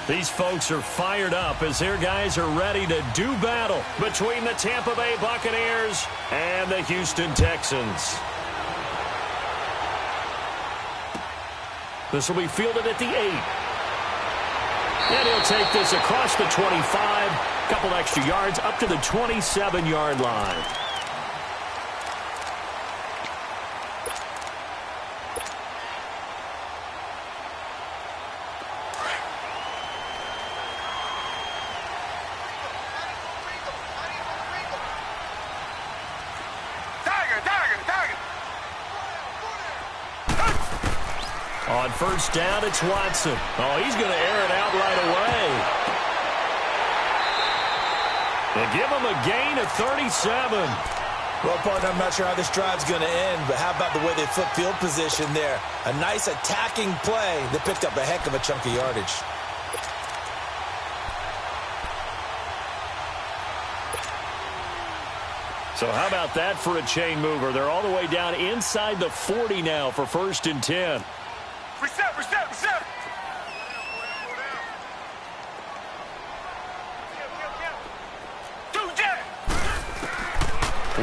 These folks are fired up as their guys are ready to do battle between the Tampa Bay Buccaneers and the Houston Texans. This will be fielded at the 8. And he'll take this across the 25, a couple extra yards up to the 27-yard line. On first down, it's Watson. Oh, he's going to air it out right away. They give him a gain of 37. Well, partner, I'm not sure how this drive's going to end, but how about the way they flip field position there? A nice attacking play that picked up a heck of a chunk of yardage. So how about that for a chain mover? They're all the way down inside the 40 now for 1st and 10. Reset.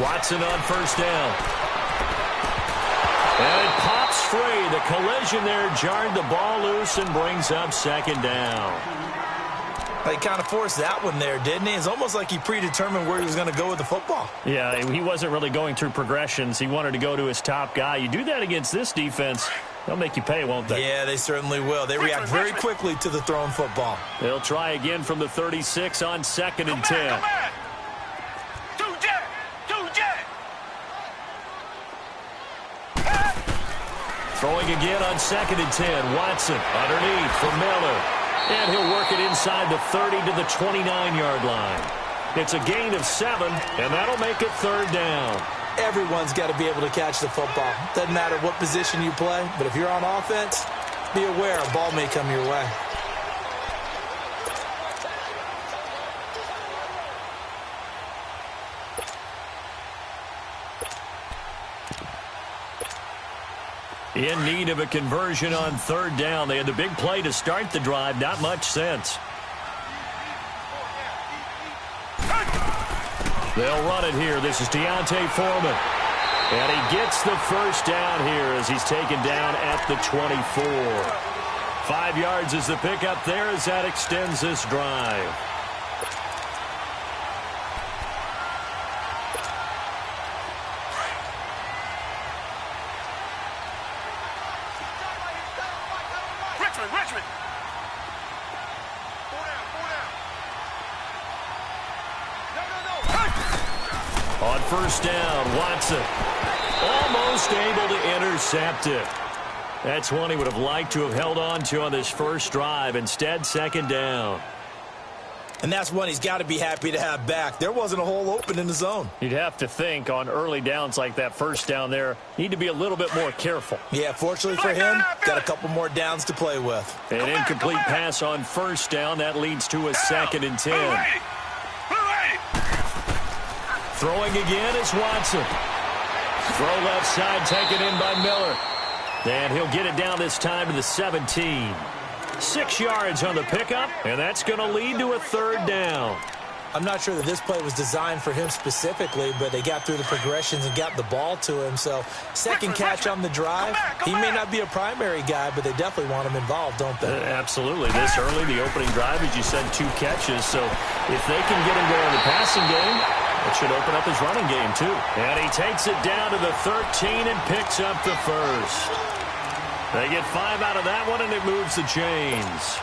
Watson on first down. And it pops free. The collision there jarred the ball loose and brings up 2nd down. He kind of forced that one there, didn't he? It's almost like he predetermined where he was going to go with the football. Yeah, he wasn't really going through progressions. He wanted to go to his top guy. You do that against this defense, they'll make you pay, won't they? Yeah, they certainly will. They react very quickly to the thrown football. They'll try again from the 36 on 2nd and 10. Throwing again on 2nd and 10. Watson underneath for Miller. And he'll work it inside the 30 to the 29-yard line. It's a gain of 7, and that'll make it 3rd down. Everyone's got to be able to catch the football. Doesn't matter what position you play, but if you're on offense, be aware a ball may come your way. In need of a conversion on 3rd down. They had the big play to start the drive. Not much sense. They'll run it here. This is D'Onta Foreman. And he gets the 1st down here as he's taken down at the 24. 5 yards is the pickup there as that extends this drive. Richmond. On 1st down, Watson almost able to intercept it. That's one he would have liked to have held on to on this first drive. Instead, 2nd down. And that's one he's got to be happy to have back. There wasn't a hole open in the zone. You'd have to think on early downs like that 1st down there, need to be a little bit more careful. Yeah, fortunately for him, got a couple more downs to play with. An incomplete pass on 1st down. That leads to a 2nd and 10. Throwing again is Watson. Throw left side taken in by Miller. And he'll get it down this time to the 17. 6 yards on the pickup, and that's going to lead to a 3rd down. I'm not sure that this play was designed for him specifically, but they got through the progressions and got the ball to him. So, 2nd catch on the drive. He may not be a primary guy, but they definitely want him involved, don't they? Absolutely. This early, the opening drive, as you said, 2 catches. So, if they can get him going in the passing game, it should open up his running game, too. And he takes it down to the 13 and picks up the 1st. They get 5 out of that one, and it moves the chains.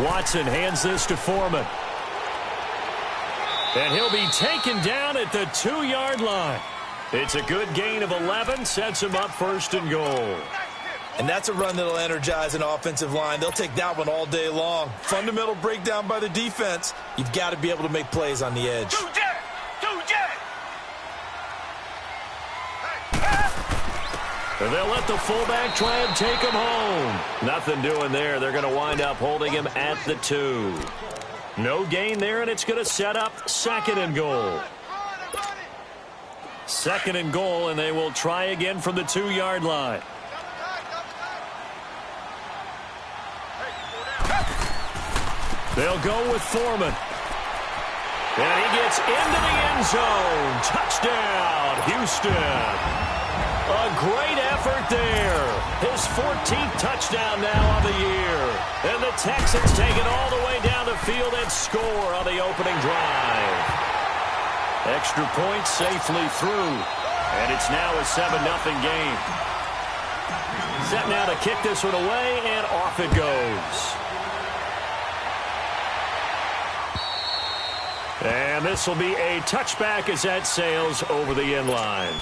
Watson hands this to Foreman. And he'll be taken down at the 2-yard line. It's a good gain of 11, sets him up 1st and goal. And that's a run that'll energize an offensive line. They'll take that one all day long. Fundamental breakdown by the defense. You've got to be able to make plays on the edge. And they'll let the fullback try and take him home. Nothing doing there. They're going to wind up holding him at the 2. No gain there, and it's going to set up second and goal. Second and goal, and they will try again from the 2-yard line. They'll go with Foreman. And he gets into the end zone. Touchdown, Houston. A great effort there. His 14th touchdown now on the year. And the Texans take it all the way down the field and score on the opening drive. Extra point safely through. And it's now a 7-0 game. Set now to kick this one away, and off it goes. And this will be a touchback as that sails over the end line.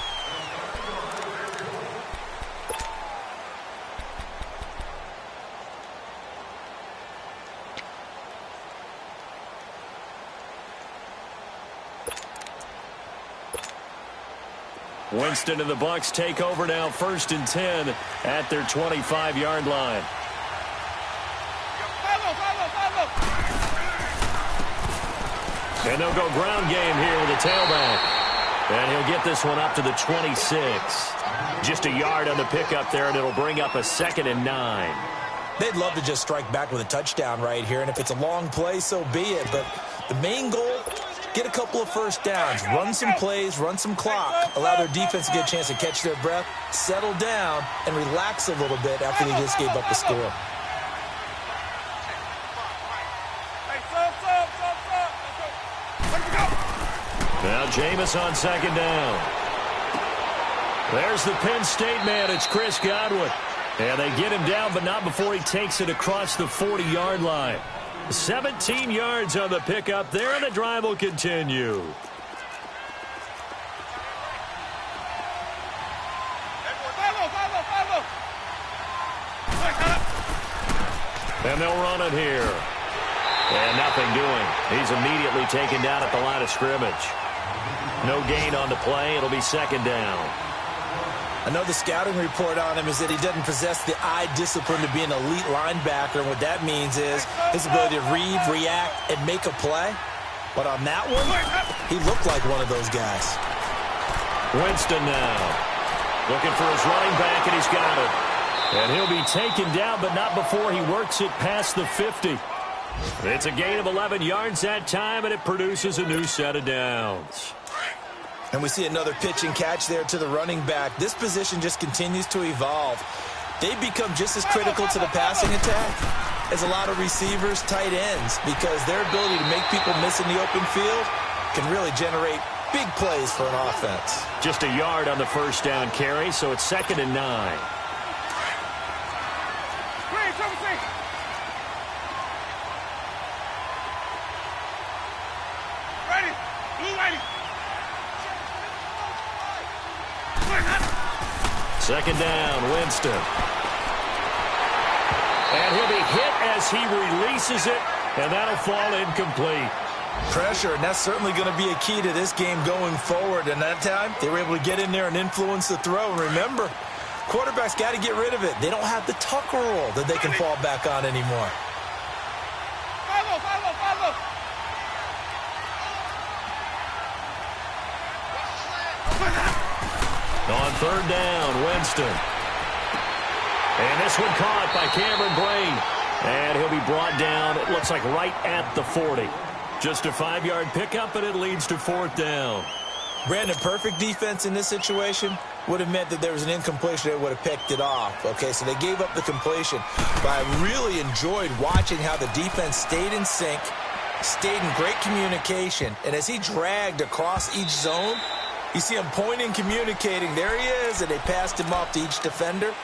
Winston and the Bucs take over now, 1st and 10 at their 25-yard line. And they'll go ground game here with a tailback. And he'll get this one up to the 26. Just a yard on the pickup there, and it'll bring up a 2nd and 9. They'd love to just strike back with a touchdown right here, and if it's a long play, so be it. But the main goal, get a couple of first downs, run some plays, run some clock, allow their defense to get a chance to catch their breath, settle down, and relax a little bit after they just gave up the score. Now Jameis on 2nd down. There's the Penn State man. It's Chris Godwin. And they get him down, but not before he takes it across the 40-yard line. 17 yards on the pickup there, and the drive will continue. And they'll run it here. And nothing doing. He's immediately taken down at the line of scrimmage. No gain on the play. It'll be 2nd down. I know the scouting report on him is that he doesn't possess the eye discipline to be an elite linebacker, and what that means is his ability to read, react, and make a play. But on that one, he looked like one of those guys. Winston now. Looking for his running back, and he's got it. And he'll be taken down, but not before he works it past the 50. It's a gain of 11 yards that time, and it produces a new set of downs. And we see another pitch and catch there to the running back. This position just continues to evolve. They become just as critical to the passing attack as a lot of receivers, tight ends, because their ability to make people miss in the open field can really generate big plays for an offense. Just a yard on the first down carry, so it's 2nd and 9. Second down, Winston. And he'll be hit as he releases it, and that'll fall incomplete. Pressure, and that's certainly going to be a key to this game going forward. And that time, they were able to get in there and influence the throw. And remember, quarterbacks got to get rid of it. They don't have the Tucker rule that they can fall back on anymore. On 3rd down, Winston. And this one caught by Cameron Brain. And he'll be brought down, it looks like right at the 40. Just a 5-yard pickup, and it leads to 4th down. Brandon, perfect defense in this situation would have meant that there was an incompletion. They would have picked it off. Okay, so they gave up the completion. But I really enjoyed watching how the defense stayed in sync, stayed in great communication. And as he dragged across each zone, you see him pointing, communicating. There he is, and they passed him off to each defender.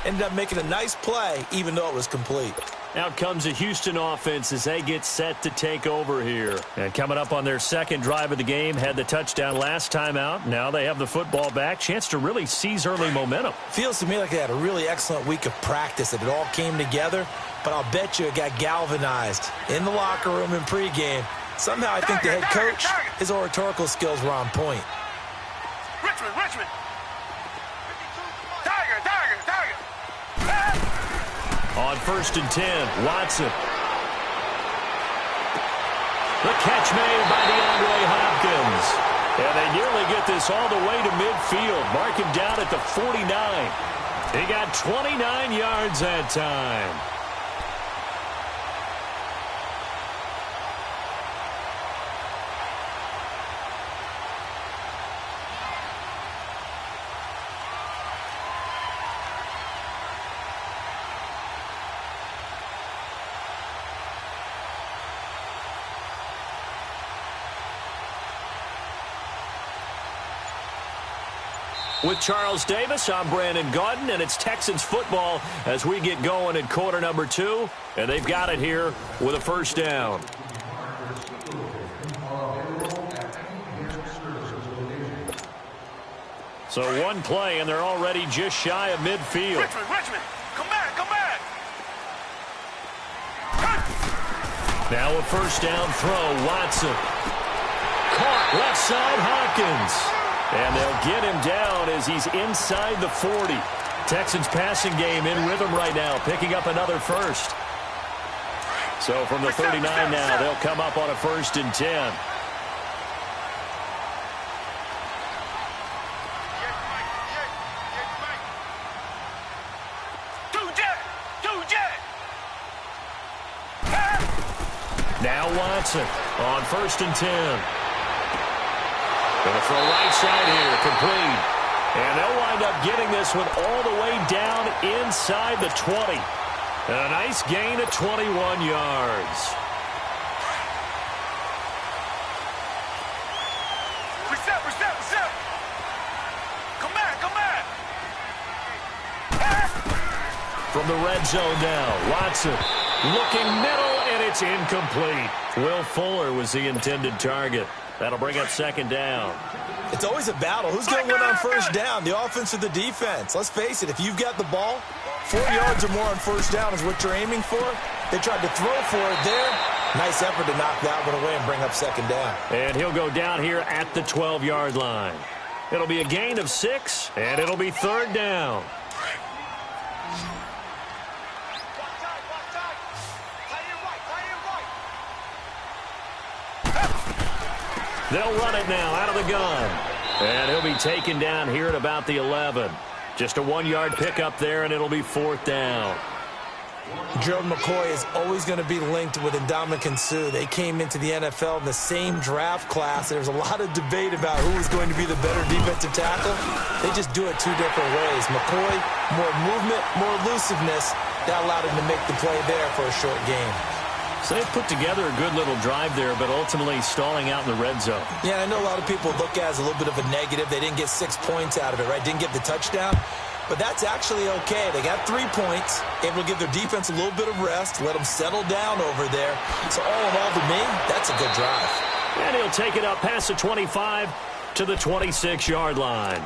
Ended up making a nice play, even though it was complete. Out comes the Houston offense as they get set to take over here. And coming up on their 2nd drive of the game, had the touchdown last time out. Now they have the football back. Chance to really seize early momentum. Feels to me like they had a really excellent week of practice, that it all came together. But I'll bet you it got galvanized in the locker room in pregame. Somehow I think the head coach, his oratorical skills were on point. Richmond. On 1st and 10, Watson. The catch made by DeAndre Hopkins. And they nearly get this all the way to midfield. Mark him down at the 49. He got 29 yards that time. With Charles Davis, I'm Brandon Gaudin, and it's Texans football as we get going in quarter number 2. And they've got it here with a first down. So one play, and they're already just shy of midfield. Richmond, come back, come back. Now a first down throw, Watson. Caught left side, Hopkins. And they'll get him down as he's inside the 40. Texans passing game in rhythm right now, picking up another first. So from the 39 now, they'll come up on a 1st and 10. Now Watson on 1st and 10. Going to throw right side here, complete. And they'll wind up getting this one all the way down inside the 20. And a nice gain of 21 yards. Reset. Come back. From the red zone now, Watson looking middle, and it's incomplete. Will Fuller was the intended target. That'll bring up 2nd down. It's always a battle. Who's going to win on first down, the offense or the defense? Let's face it, if you've got the ball, 4 yards or more on first down is what you're aiming for. They tried to throw for it there. Nice effort to knock that one away and bring up 2nd down. And he'll go down here at the 12-yard line. It'll be a gain of 6, and it'll be 3rd down. They'll run it now out of the gun. And he'll be taken down here at about the 11. Just a 1-yard pickup there, and it'll be 4th down. Gerald McCoy is always going to be linked with Ndamukong Suh. They came into the NFL in the same draft class. There's a lot of debate about who is going to be the better defensive tackle. They just do it 2 different ways. McCoy, more movement, more elusiveness. That allowed him to make the play there for a short game. So they've put together a good little drive there, but ultimately stalling out in the red zone. Yeah, I know a lot of people look at it as a little bit of a negative. They didn't get 6 points out of it, right? Didn't get the touchdown. But that's actually okay. They got 3 points, able to give their defense a little bit of rest, let them settle down over there. So all in all, to me, that's a good drive. And he'll take it up past the 25 to the 26-yard line.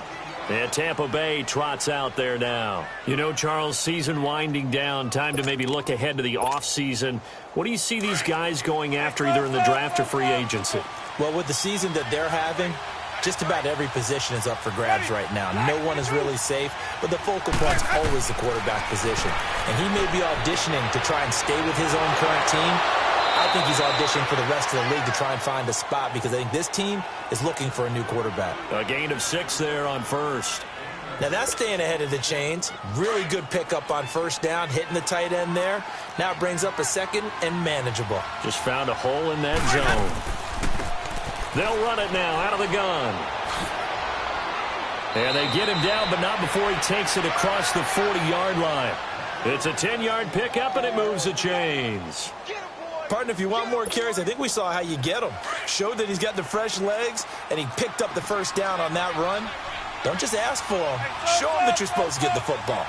And Tampa Bay trots out there now. You know, Charles, season winding down, time to maybe look ahead to the offseason. What do you see these guys going after either in the draft or free agency? Well, with the season that they're having, just about every position is up for grabs right now. No one is really safe, but the focal point's always the quarterback position. And he may be auditioning to try and stay with his own current team. I think he's auditioning for the rest of the league to try and find a spot because I think this team is looking for a new quarterback. A gain of 6 there on 1st. Now that's staying ahead of the chains. Really good pickup on first down, hitting the tight end there. Now it brings up a 2nd and manageable. Just found a hole in that zone. They'll run it now out of the gun. And they get him down, but not before he takes it across the 40-yard line. It's a 10-yard pickup, and it moves the chains. Partner, if you want more carries, I think we saw how you get him. Showed that he's got the fresh legs, and he picked up the first down on that run. Don't just ask for him. Show him that you're supposed to get the football.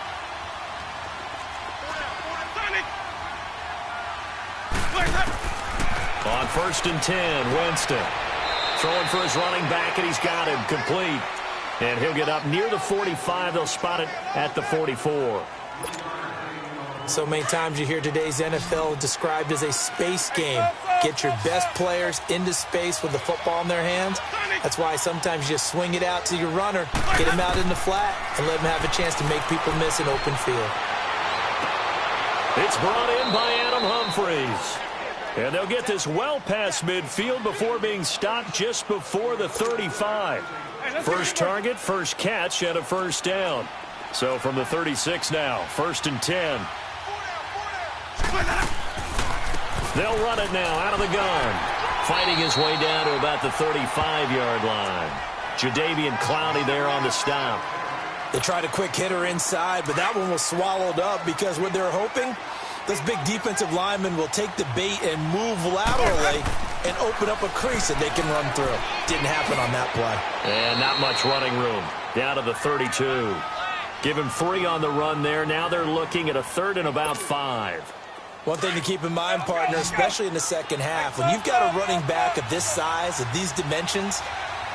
On 1st and 10, Winston. Throwing for his running back, and he's got him complete. And he'll get up near the 45. They'll spot it at the 44. So many times you hear today's NFL described as a space game. Get your best players into space with the football in their hands. That's why sometimes you just swing it out to your runner, get him out in the flat, and let him have a chance to make people miss an open field. It's brought in by Adam Humphries. And they'll get this well past midfield before being stopped just before the 35. First target, first catch, and a first down. So from the 36 now, 1st and 10. They'll run it now out of the gun. Fighting his way down to about the 35-yard line. Jadeveon Clowney there on the stop. They tried a quick hitter inside, but that one was swallowed up because what they're hoping, this big defensive lineman will take the bait and move laterally and open up a crease that they can run through. Didn't happen on that play. And not much running room. Down to the 32. Give him 3 on the run there. Now they're looking at a 3rd and about 5. One thing to keep in mind, partner, especially in the second half, when you've got a running back of this size, of these dimensions,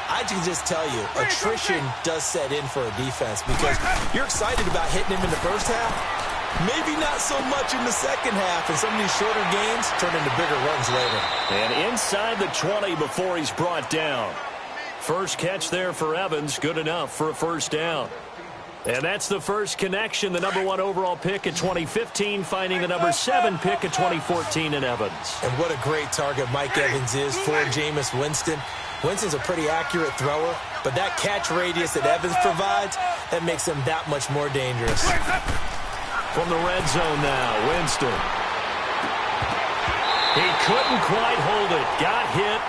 I can just tell you, attrition does set in for a defense because you're excited about hitting him in the first half. Maybe not so much in the second half, and some of these shorter gains turn into bigger runs later. And inside the 20 before he's brought down. First catch there for Evans, good enough for a first down. And that's the first connection, the number 1 overall pick in 2015, finding the number 7 pick in 2014 in Evans. And what a great target Mike Evans is for Jameis Winston. Winston's a pretty accurate thrower, but that catch radius that Evans provides, that makes him that much more dangerous. From the red zone now, Winston. He couldn't quite hold it. Got hit.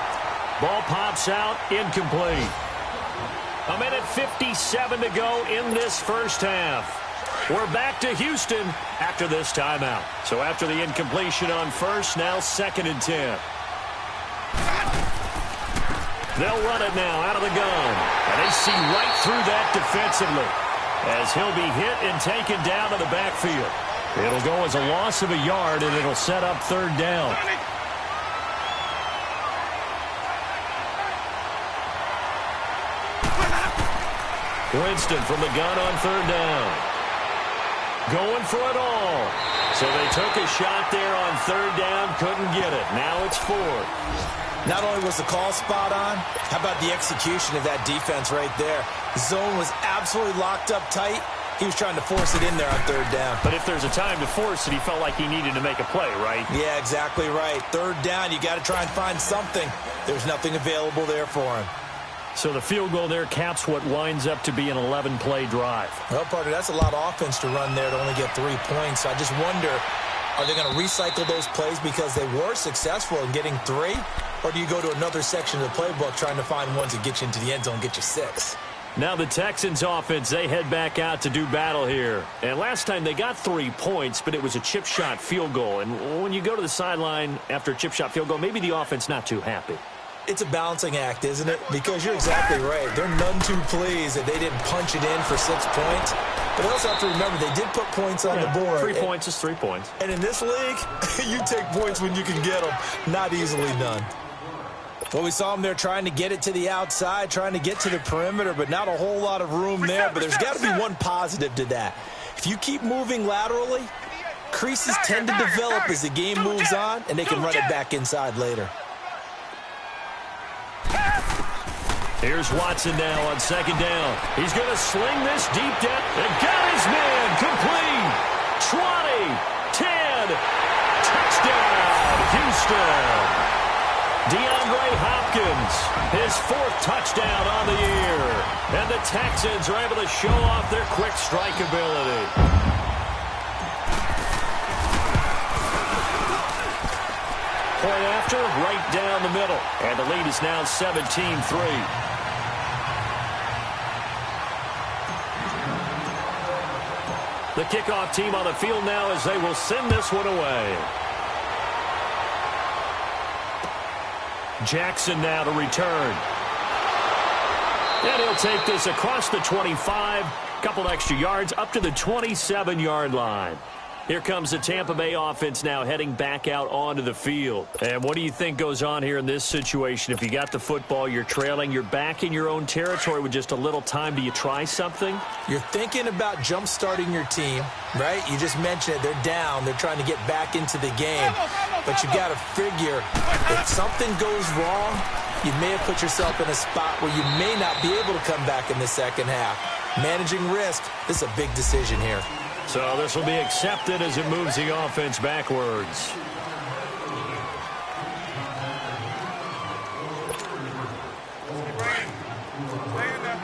Ball pops out, incomplete. A minute 57 to go in this first half. We're back to Houston after this timeout. So after the incompletion on first, now 2nd and 10. They'll run it now out of the gun. And they see right through that defensively as he'll be hit and taken down to the backfield. It'll go as a loss of a yard, and it'll set up 3rd down. Winston from the gun on 3rd down. Going for it all. So they took a shot there on 3rd down, couldn't get it. Now it's 4th. Not only was the call spot on, how about the execution of that defense right there? The zone was absolutely locked up tight. He was trying to force it in there on 3rd down. But if there's a time to force it, he felt like he needed to make a play, right? Yeah, exactly right. 3rd down, you got to try and find something. There's nothing available there for him. So the field goal there caps what winds up to be an 11-play drive. Well, partner, that's a lot of offense to run there to only get 3 points. I just wonder, are they going to recycle those plays because they were successful in getting 3? Or do you go to another section of the playbook trying to find ones that get you into the end zone and get you 6? Now the Texans offense, they head back out to do battle here. And last time they got 3 points, but it was a chip shot field goal. And when you go to the sideline after a chip shot field goal, maybe the offense not too happy. It's a balancing act, isn't it? Because you're exactly right. They're none too pleased that they didn't punch it in for 6 points. But they also have to remember they did put points on the board. 3 points is 3 points. And in this league, you take points when you can get them. Not easily done. Well, we saw them there trying to get it to the outside, trying to get to the perimeter, but not a whole lot of room there. But there's got to be one positive to that. If you keep moving laterally, creases tend to develop as the game moves on, and they can run it back inside later. Here's Watson now on 2nd down. He's going to sling this deep down. And got his man complete. 20, 10, touchdown, Houston. DeAndre Hopkins, his 4th touchdown on the year. And the Texans are able to show off their quick strike ability. Point after, right down the middle. And the lead is now 17-3. The kickoff team on the field now as they will send this one away. Jackson now to return. And he'll take this across the 25, couple extra yards up to the 27-yard line. Here comes the Tampa Bay offense now heading back out onto the field. And what do you think goes on here in this situation? If you got the football, you're trailing, you're back in your own territory with just a little time. Do you try something? You're thinking about jump-starting your team, right? You just mentioned it. They're down. They're trying to get back into the game. But you got to figure if something goes wrong, you may have put yourself in a spot where you may not be able to come back in the second half. Managing risk, this is a big decision here. So this will be accepted as it moves the offense backwards. Stay in there.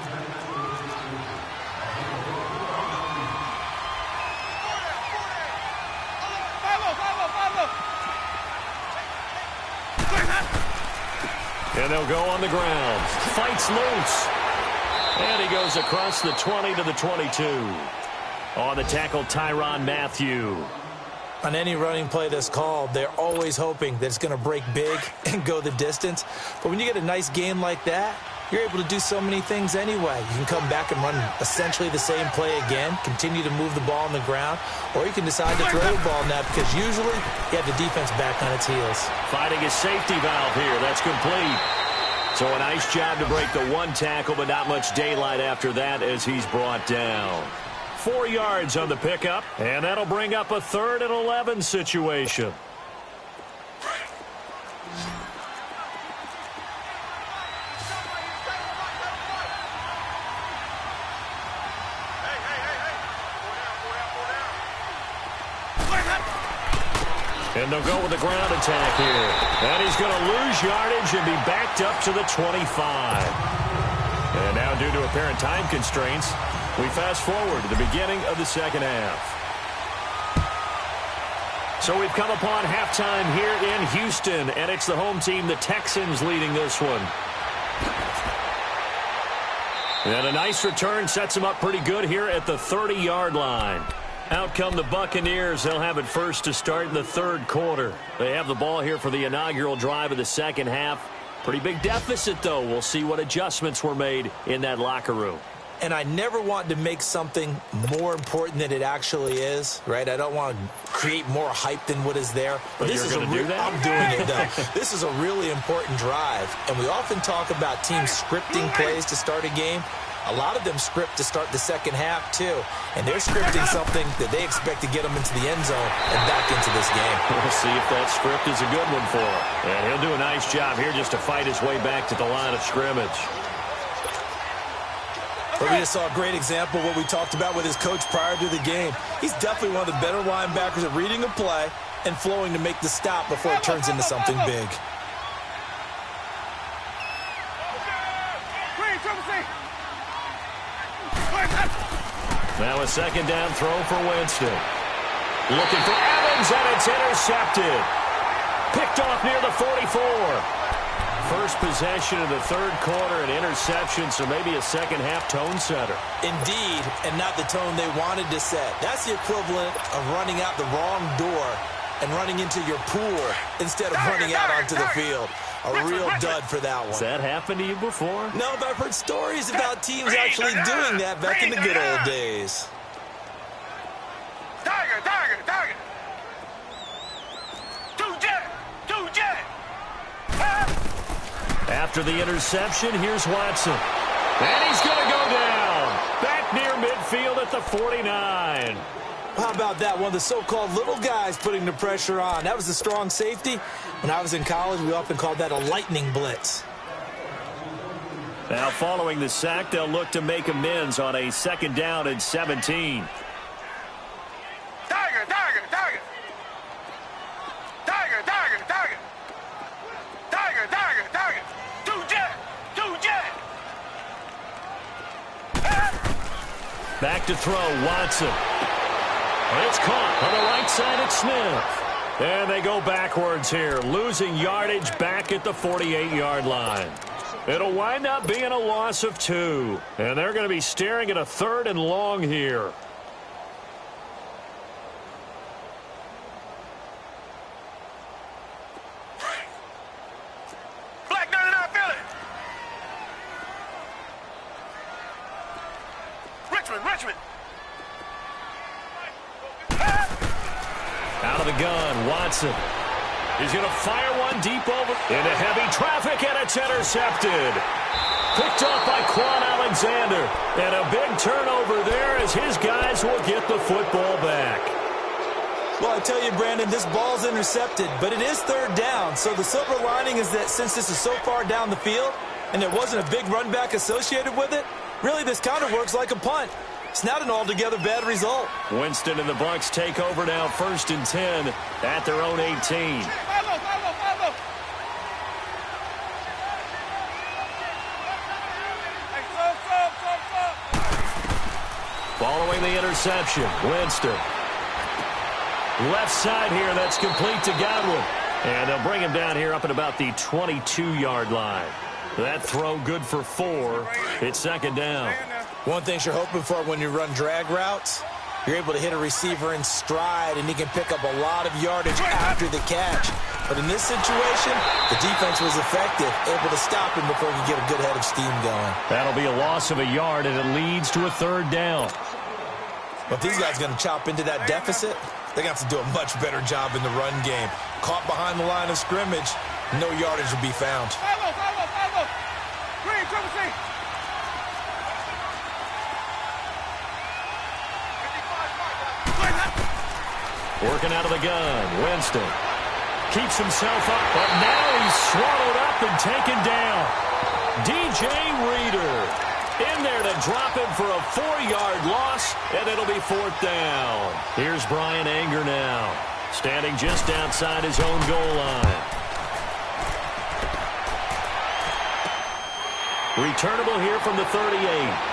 And they'll go on the ground. Fights loose. And he goes across the 20 to the 22. On the tackle, Tyrann Mathieu. On any running play that's called, they're always hoping that it's going to break big and go the distance. But when you get a nice game like that, you're able to do so many things anyway. You can come back and run essentially the same play again, continue to move the ball on the ground, or you can decide to throw the ball now because usually you have the defense back on its heels. Finding a safety valve here. That's complete. So a nice job to break the one tackle, but not much daylight after that as he's brought down. 4 yards on the pickup, and that'll bring up a 3rd and 11 situation. And they'll go with the ground attack here. And he's going to lose yardage and be backed up to the 25. And now, due to apparent time constraints, we fast forward to the beginning of the second half. So we've come upon halftime here in Houston, and it's the home team, the Texans, leading this one. And a nice return sets them up pretty good here at the 30-yard line. Out come the Buccaneers. They'll have it first to start in the 3rd quarter. They have the ball here for the inaugural drive of the second half. Pretty big deficit, though. We'll see what adjustments were made in that locker room. And I never want to make something more important than it actually is, right? I don't want to create more hype than what is there. But this is going to do that? I'm doing it, though. This is a really important drive. And we often talk about teams scripting plays to start a game. A lot of them script to start the second half, too. And they're scripting something that they expect to get them into the end zone and back into this game. We'll see if that script is a good one for him. And he'll do a nice job here just to fight his way back to the line of scrimmage. But we just saw a great example of what we talked about with his coach prior to the game. He's definitely one of the better linebackers at reading a play and flowing to make the stop before it turns into something big. Now a second down throw for Winston. Looking for Evans, and it's intercepted. Picked off near the 44. First possession of the 3rd quarter, an interception, so maybe a second-half tone setter. Indeed, and not the tone they wanted to set. That's the equivalent of running out the wrong door and running into your pool instead of running out onto the field. A real dud for that one. Has that happened to you before? No, but I've heard stories about teams actually doing that back in the good old days. Tiger, tiger, tiger. Two jet. After the interception, here's Watson. And he's going to go down. Back near midfield at the 49. How about that? One of the so-called little guys putting the pressure on. That was the strong safety. When I was in college, we often called that a lightning blitz. Now, following the sack, they'll look to make amends on a 2nd down and 17. Tiger, tiger, tiger. Tiger, tiger, tiger. Tiger, tiger, tiger. Two jet. Back to throw, Watson. It's caught on the right side at Smith. And they go backwards here, losing yardage back at the 48-yard line. It'll wind up being a loss of 2. And they're going to be staring at a 3rd and long here. Black 99 Philly. Richmond. Out of the gun, Watson. He's going to fire one deep over into heavy traffic, and it's intercepted. Picked off by Quan Alexander. And a big turnover there as his guys will get the football back. Well, I tell you, Brandon, this ball's intercepted, but it is 3rd down. So the silver lining is that since this is so far down the field and there wasn't a big run back associated with it, really this kind of works like a punt. It's not an altogether bad result. Winston and the Bucs take over now, 1st and 10 at their own 18. Following the interception, Winston. Left side here, that's complete to Godwin. And they'll bring him down here up at about the 22-yard line. That throw good for 4. It's second down. One thing you're hoping for when you run drag routes, you're able to hit a receiver in stride, and he can pick up a lot of yardage after the catch. But in this situation, the defense was effective, able to stop him before he could get a good head of steam going. That'll be a loss of a yard, and it leads to a third down. But these guys are going to chop into that deficit. They're going to have to do a much better job in the run game. Caught behind the line of scrimmage, no yardage will be found. Working out of the gun, Winston keeps himself up, but now he's swallowed up and taken down. DJ Reader in there to drop him for a 4-yard loss, and it'll be fourth down. Here's Brian Anger now, standing just outside his own goal line. Returnable here from the 38.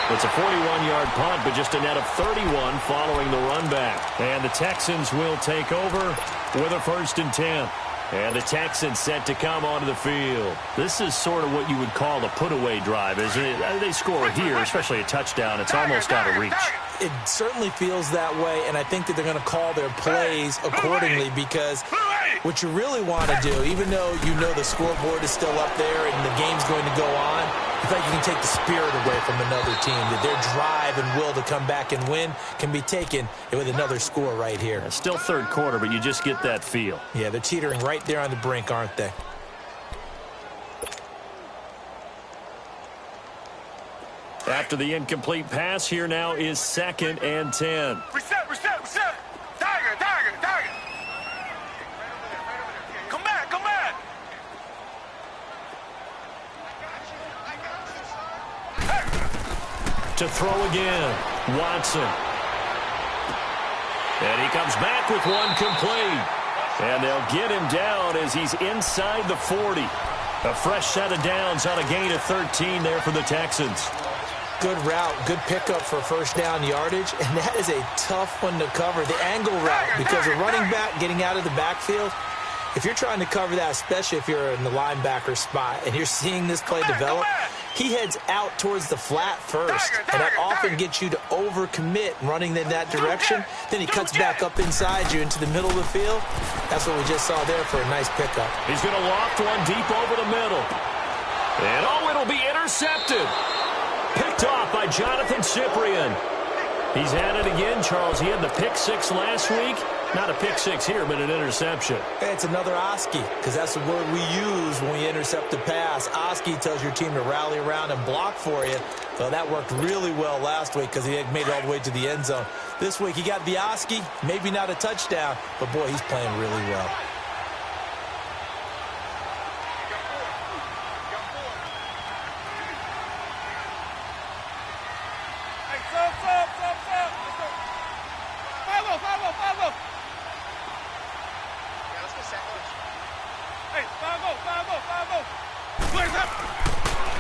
It's a 41-yard punt, but just a net of 31 following the run back. And the Texans will take over with a 1st and 10. And the Texans set to come onto the field. This is sort of what you would call a put-away drive, isn't it? They score here, especially a touchdown. It's almost out of reach. It certainly feels that way, and I think that they're going to call their plays accordingly, because what you really want to do, even though you know the scoreboard is still up there and the game's going to go on, I think you can take the spirit away from another team, that their drive and will to come back and win can be taken with another score right here. Yeah, still third quarter, but you just get that feel. Yeah, they're teetering right there on the brink, aren't they? After the incomplete pass, here now is 2nd and 10. Reset. Tiger. Come back. To throw again, Watson. And he comes back with one complete. And they'll get him down as he's inside the 40. A fresh set of downs on a gain of 13 there for the Texans. Good route, good pickup for first down yardage, and that is a tough one to cover, the angle route, because a running back getting out of the backfield, if you're trying to cover that, especially if you're in the linebacker spot and you're seeing this play develop, he heads out towards the flat first, and that often gets you to overcommit running in that direction. Then he cuts back up inside you into the middle of the field. That's what we just saw there for a nice pickup. He's going to loft one deep over the middle. And it'll be intercepted. Picked off by Jonathan Cyprien. He's at it again, Charles. He had the pick 6 last week. Not a pick 6 here, but an interception. It's another Oski, because that's the word we use when we intercept a pass. Oski tells your team to rally around and block for you. So that worked really well last week because he had made it all the way to the end zone. This week he got the Oski, maybe not a touchdown, but boy, he's playing really well.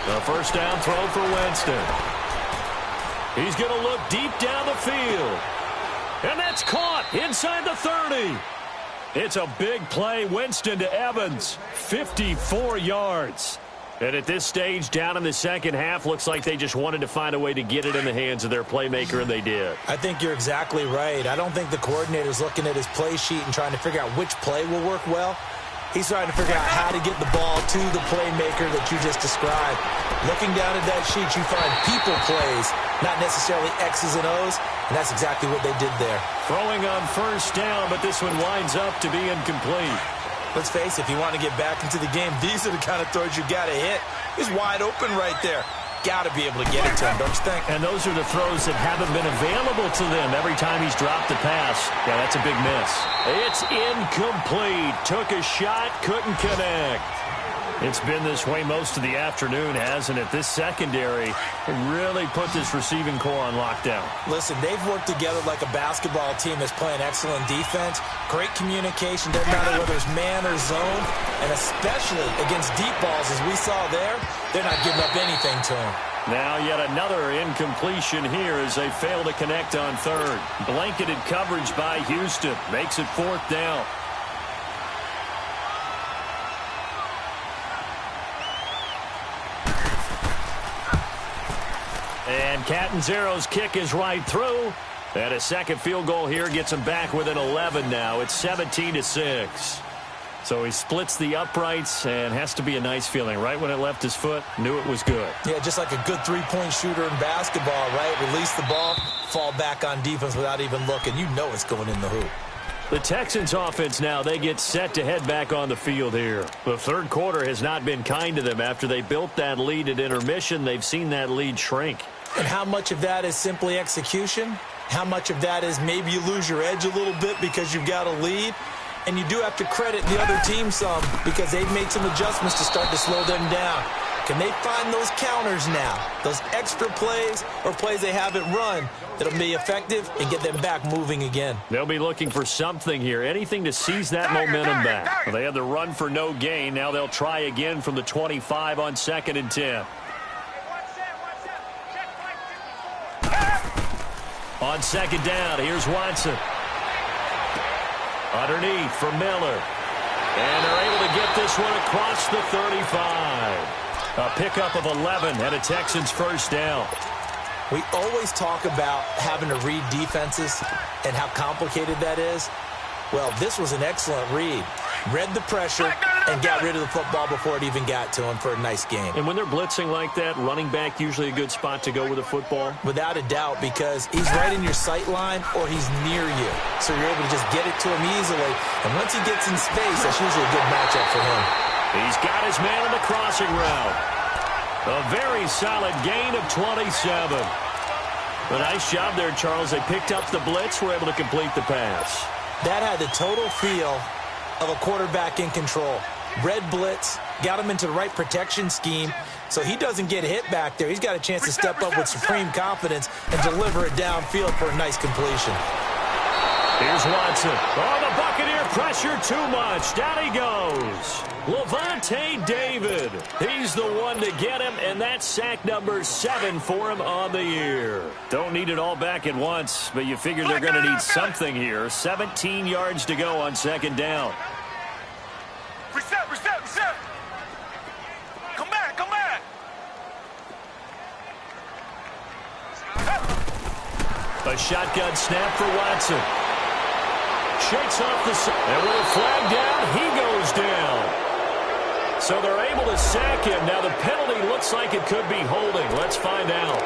The first down throw for Winston. He's going to look deep down the field. And that's caught inside the 30. It's a big play. Winston to Evans. 54 yards. And at this stage, down in the second half, looks like they just wanted to find a way to get it in the hands of their playmaker, and they did. I think you're exactly right. I don't think the coordinator's looking at his play sheet and trying to figure out which play will work well. He's trying to figure out how to get the ball to the playmaker that you just described. Looking down at that sheet, you find people plays, not necessarily X's and O's, and that's exactly what they did there. Throwing on first down, but this one winds up to be incomplete. Let's face it, if you want to get back into the game, these are the kind of throws you got to hit. He's wide open right there. Got to be able to get it to him, don't you think? And those are the throws that haven't been available to them every time he's dropped the pass. Yeah, that's a big miss. It's incomplete. Took a shot, couldn't connect. It's been this way most of the afternoon, hasn't it? This secondary really put this receiving core on lockdown. Listen, they've worked together like a basketball team that's playing excellent defense. Great communication, doesn't matter whether it's man or zone. And especially against deep balls, as we saw there, they're not giving up anything to them. Now yet another incompletion here as they fail to connect on third. Blanketed coverage by Houston. Makes it fourth down. And Catanzaro's kick is right through. And a second field goal here gets him back within 11 now. It's 17-6. So he splits the uprights and has to be a nice feeling. Right when it left his foot, knew it was good. Yeah, just like a good three-point shooter in basketball, right? Release the ball, fall back on defense without even looking. You know it's going in the hoop. The Texans offense now, they get set to head back on the field here. The third quarter has not been kind to them. After they built that lead at intermission, they've seen that lead shrink. And how much of that is simply execution? How much of that is maybe you lose your edge a little bit because you've got a lead? And you do have to credit the other team some because they've made some adjustments to start to slow them down. Can they find those counters now, those extra plays or plays they haven't run that'll be effective and get them back moving again? They'll be looking for something here, anything to seize that momentum back. Well, they had the run for no gain. Now they'll try again from the 25 on 2nd and 10. On 2nd down, here's Watson. Underneath for Miller. And they're able to get this one across the 35. A pickup of 11 and a Texans first down. We always talk about having to read defenses and how complicated that is. Well, this was an excellent read. Read the pressure and got rid of the football before it even got to him for a nice game. And when they're blitzing like that, running back usually a good spot to go with a football? Without a doubt, because he's right in your sight line or he's near you. So you're able to just get it to him easily. And once he gets in space, that's usually a good matchup for him. He's got his man on the crossing route. A very solid gain of 27. A nice job there, Charles. They picked up the blitz, were able to complete the pass. That had the total feel of a quarterback in control. Red blitz, got him into the right protection scheme, so he doesn't get hit back there. He's got a chance to step up with supreme confidence and deliver it downfield for a nice completion. Here's Watson. Oh, the Buccaneer pressure too much. Down he goes. Levante David. He's the one to get him, and that's sack number 7 for him on the year. Don't need it all back at once, but you figure they're going to need something here. 17 yards to go on 2nd down. Reset. Come back. A shotgun snap for Watson. Shakes off the side. And with a flag down, he goes down. So they're able to sack him. Now the penalty looks like it could be holding. Let's find out.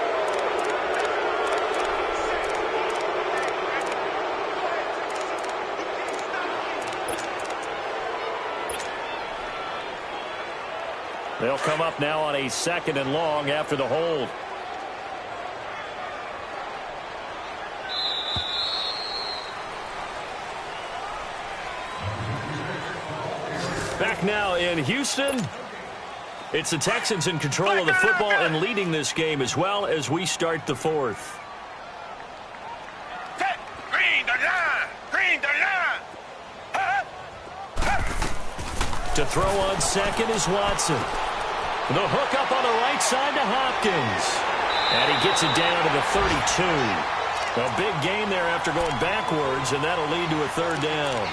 They'll come up now on a 2nd and long after the hold. Back now in Houston. It's the Texans in control of the football and leading this game as well as we start the 4th. Green the line. To throw on 2nd is Watson. The hook up on the right side to Hopkins. And he gets it down to the 32. A big gain there after going backwards, and that'll lead to a 3rd down.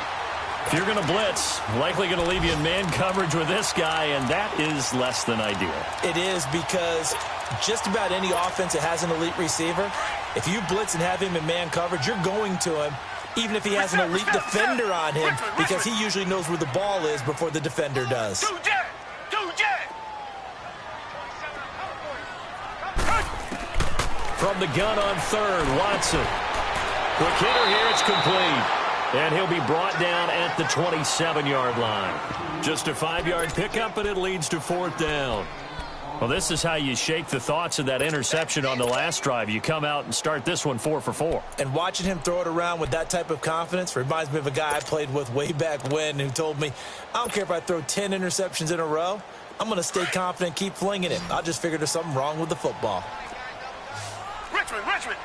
If you're going to blitz, likely going to leave you in man coverage with this guy, and that is less than ideal. It is because just about any offense that has an elite receiver, if you blitz and have him in man coverage, you're going to him, even if he has an elite defender on him, because he usually knows where the ball is before the defender does. From the gun on 3rd, Watson. Quick hitter here, it's complete. And he'll be brought down at the 27-yard line. Just a 5-yard pickup, but it leads to 4th down. Well, this is how you shake the thoughts of that interception on the last drive. You come out and start this one 4 for 4. And watching him throw it around with that type of confidence reminds me of a guy I played with way back when who told me, I don't care if I throw 10 interceptions in a row. I'm going to stay confident, keep flinging it. I'll just figure there's something wrong with the football. Richmond.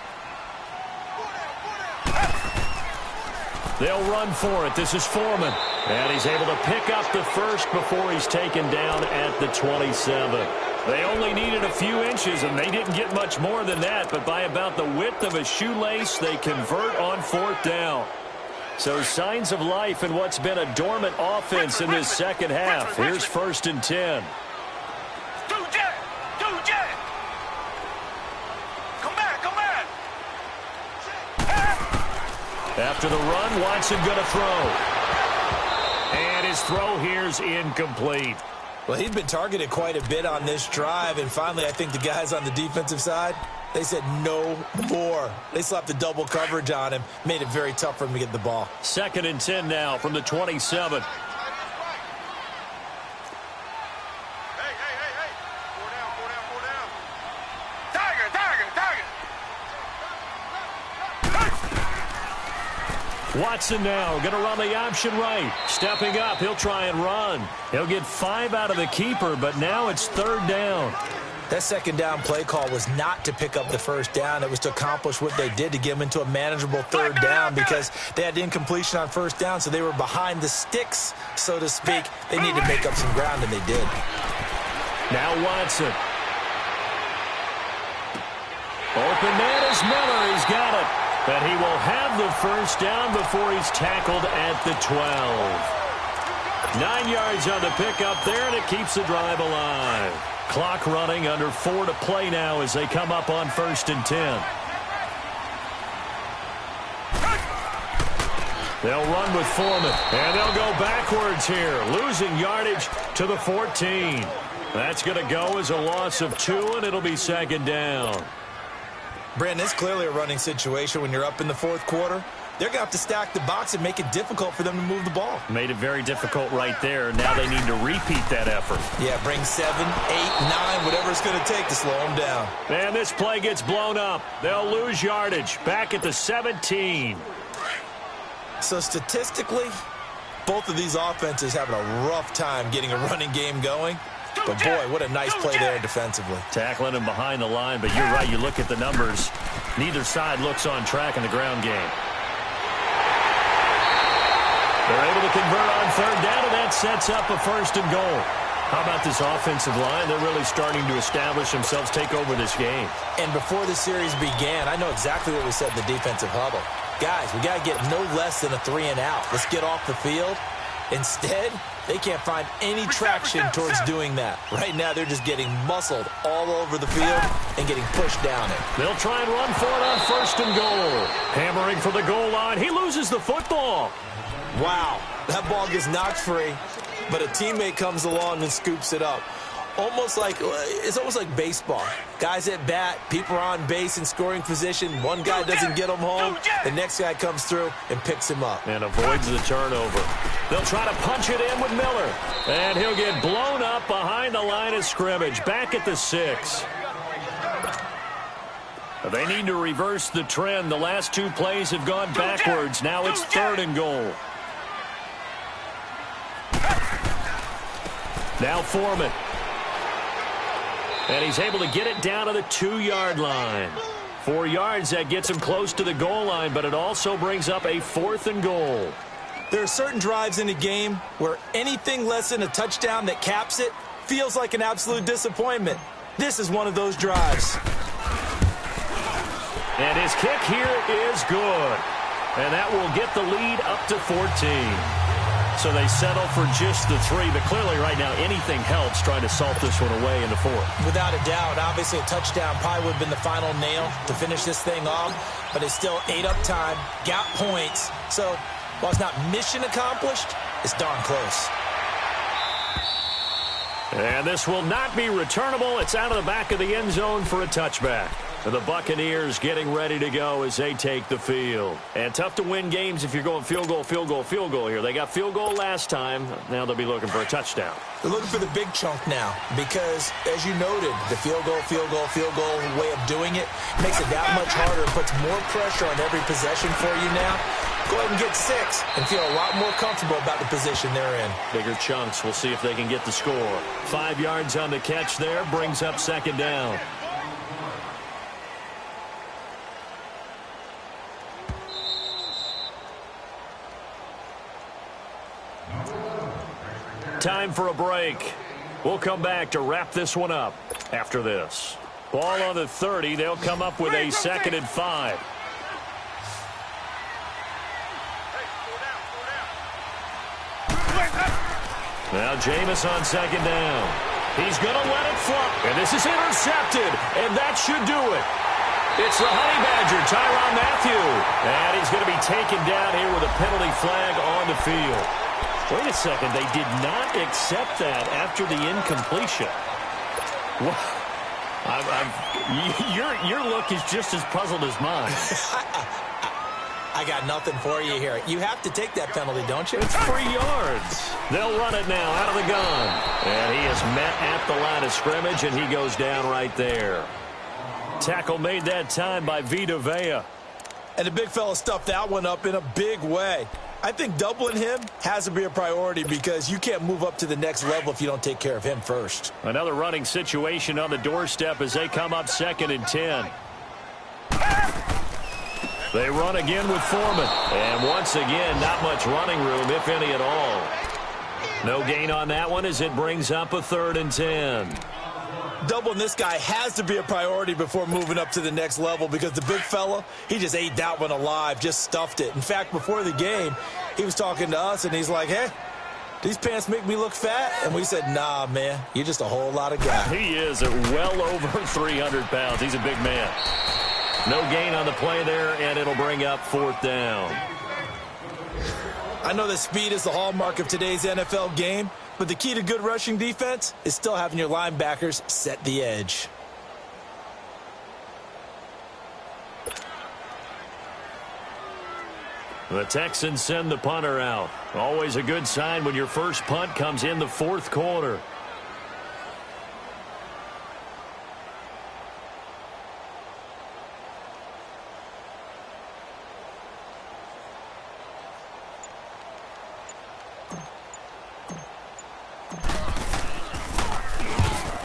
They'll run for it. This is Foreman. And he's able to pick up the first before he's taken down at the 27. They only needed a few inches, and they didn't get much more than that. But by about the width of a shoelace, they convert on 4th down. So signs of life in what's been a dormant offense in this second half. Here's 1st and 10. After the run, Watson going to throw. And his throw here's incomplete. Well, he'd been targeted quite a bit on this drive, and finally I think the guys on the defensive side, they said no more. They slapped the double coverage on him, made it very tough for him to get the ball. 2nd and 10 now from the 27. Watson now going to run the option right. Stepping up, he'll try and run. He'll get 5 out of the keeper, but now it's 3rd down. That 2nd down play call was not to pick up the 1st down. It was to accomplish what they did, to get them into a manageable 3rd down, because they had incompletion on 1st down, so they were behind the sticks, so to speak. They needed to make up some ground, and they did. Now Watson. Open man is Miller. He's got it. But he will have the 1st down before he's tackled at the 12. 9 yards on the pickup there, and it keeps the drive alive. Clock running, under 4 to play now as they come up on 1st and 10. They'll run with Foreman, and they'll go backwards here, losing yardage to the 14. That's going to go as a loss of 2, and it'll be 2nd down. Brandon, it's clearly a running situation when you're up in the 4th quarter. They're going to have to stack the box and make it difficult for them to move the ball. Made it very difficult right there. Now they need to repeat that effort. Yeah, bring 7, 8, 9, whatever it's going to take to slow them down. And this play gets blown up. They'll lose yardage. Back at the 17. So statistically, both of these offenses having a rough time getting a running game going. But, boy, what a nice play there defensively. Tackling him behind the line, but you're right. You look at the numbers. Neither side looks on track in the ground game. They're able to convert on 3rd down, and that sets up a 1st and goal. How about this offensive line? They're really starting to establish themselves, take over this game. And before the series began, I know exactly what we said in the defensive huddle. Guys, we got to get no less than a 3 and out. Let's get off the field. Instead, they can't find any traction towards doing that. Right now, they're just getting muscled all over the field and getting pushed down it. They'll try and run for it on 1st and goal. Hammering for the goal line. He loses the football. Wow, that ball gets knocked free, but a teammate comes along and scoops it up. It's almost like baseball. Guys at bat, people are on base in scoring position. One guy doesn't get him home. The next guy comes through and picks him up. And avoids the turnover. They'll try to punch it in with Miller. And he'll get blown up behind the line of scrimmage. Back at the 6. They need to reverse the trend. The last 2 plays have gone backwards. Now it's 3rd and goal. Now Foreman. And he's able to get it down to the 2-yard line. 4 yards, that gets him close to the goal line, but it also brings up a 4th and goal. There are certain drives in a game where anything less than a touchdown that caps it feels like an absolute disappointment. This is one of those drives. And his kick here is good. And that will get the lead up to 14. So they settle for just the 3, but clearly right now anything helps trying to salt this one away in the 4th. Without a doubt, obviously a touchdown probably would have been the final nail to finish this thing off, but it's still ate up time, got points. So while it's not mission accomplished, it's darn close. And this will not be returnable. It's out of the back of the end zone for a touchback. The Buccaneers getting ready to go as they take the field. And tough to win games if you're going field goal, field goal, field goal here. They got field goal last time. Now they'll be looking for a touchdown. They're looking for the big chunk now because, as you noted, the field goal way of doing it makes it that much harder. It puts more pressure on every possession for you now. Go ahead and get 6 and feel a lot more comfortable about the position they're in. Bigger chunks. We'll see if they can get the score. 5 yards on the catch there. Brings up 2nd down. time for a break. We'll come back to wrap this one up after this. Ball on the 30. They'll come up with a 2nd and 5. Now Jameis on 2nd down. He's going to let it fly. And this is intercepted. And that should do it. It's the Honey Badger, Tyrann Mathieu. And he's going to be taken down here with a penalty flag on the field. Wait a second. They did not accept that after the incompletion. What? Your look is just as puzzled as mine. I got nothing for you here. You have to take that penalty, don't you? It's 3 yards. They'll run it now out of the gun. And he is met at the line of scrimmage, and he goes down right there. Tackle made that time by Vita Vea. And the big fella stuffed that one up in a big way. I think doubling him has to be a priority because you can't move up to the next level if you don't take care of him first. Another running situation on the doorstep as they come up 2nd and 10. They run again with Foreman. And once again, not much running room, if any at all. No gain on that one as it brings up a 3rd and 10. Doubling this guy has to be a priority before moving up to the next level because the big fella, he just ate that one alive, just stuffed it. In fact, before the game, he was talking to us, and he's like, hey, these pants make me look fat? And we said, nah, man, you're just a whole lot of guy. He is at well over 300 pounds. He's a big man. No gain on the play there, and it'll bring up 4th down. I know that speed is the hallmark of today's NFL game, but the key to good rushing defense is still having your linebackers set the edge. The Texans send the punter out. Always a good sign when your first punt comes in the 4th quarter.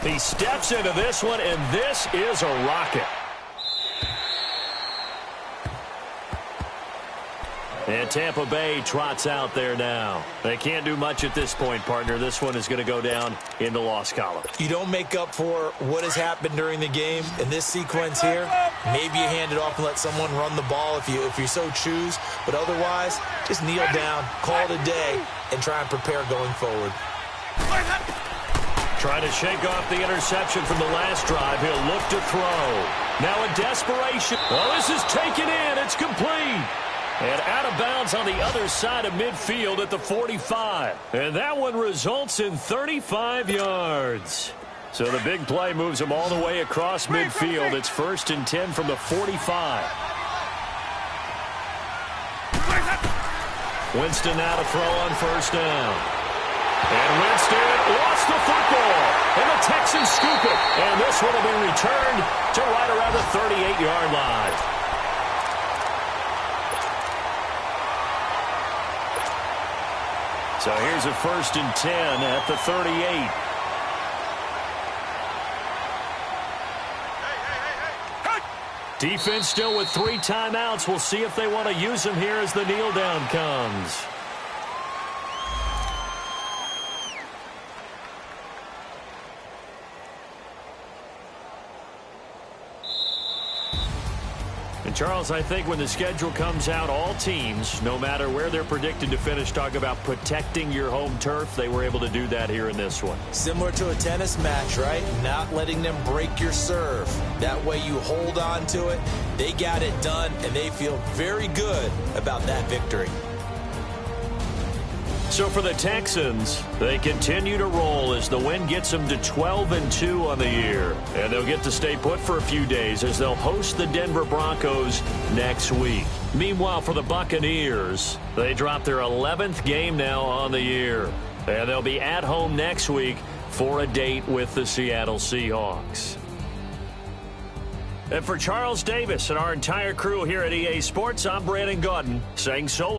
He steps into this one, and this is a rocket. And Tampa Bay trots out there now. They can't do much at this point, partner. This one is going to go down in the loss column. You don't make up for what has happened during the game in this sequence here. Maybe you hand it off and let someone run the ball if you so choose. But otherwise, just kneel down, call it a day, and try and prepare going forward. Trying to shake off the interception from the last drive. He'll look to throw. Now in desperation. Well, this is taken in. It's complete. And out of bounds on the other side of midfield at the 45. And that one results in 35 yards. So the big play moves him all the way across midfield. It's 1st and 10 from the 45. Winston now to throw on 1st down. And Winston lost the football. And the Texans scoop it. And this one will be returned to right around the 38-yard line. So here's a 1st and 10 at the 38. Defense still with 3 timeouts. We'll see if they want to use them here as the kneel down comes. And Charles, I think when the schedule comes out, all teams, no matter where they're predicted to finish, talk about protecting your home turf. They were able to do that here in this one. Similar to a tennis match, right? Not letting them break your serve. That way you hold on to it. They got it done, and they feel very good about that victory. So for the Texans, they continue to roll as the win gets them to 12-2 on the year. And they'll get to stay put for a few days as they'll host the Denver Broncos next week. Meanwhile, for the Buccaneers, they drop their 11th game now on the year. And they'll be at home next week for a date with the Seattle Seahawks. And for Charles Davis and our entire crew here at EA Sports, I'm Brandon Gaudin saying so.